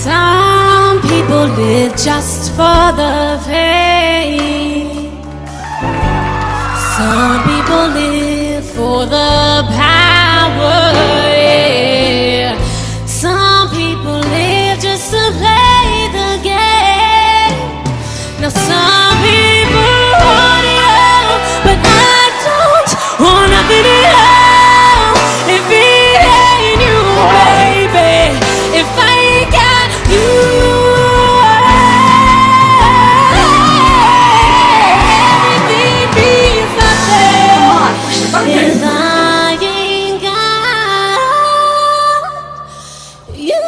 Some people live just for the fame. Some people live for the power. Yeah. Some people live just to play the game. Now some people want it all, but I don't want nothing at all. If it ain't you, baby, if I ain't got you, everything means nothing. If I ain't got you.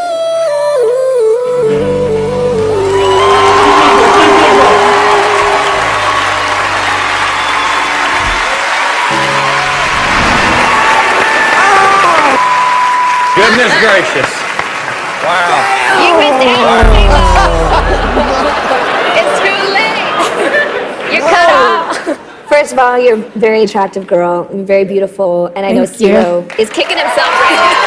Goodness gracious. Wow. You missed everything. It's too late. You're cut off. First of all, you're a very attractive girl, and very beautiful, and I know Thank you. CeeLo is kicking himself right now.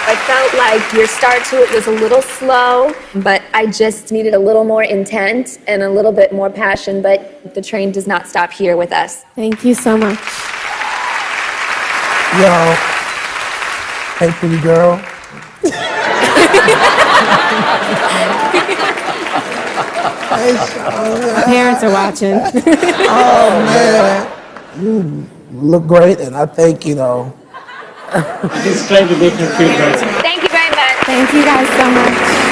I felt like your start to it was a little slow, but I just needed a little more intent and a little bit more passion, but the train does not stop here with us. Thank you so much. Yo, hey, pretty girl. Hey, Sonia. Parents are watching. Oh, man. You look great, and I think, you know. Just trying to make her feel better. Thank you very much. Thank you guys so much.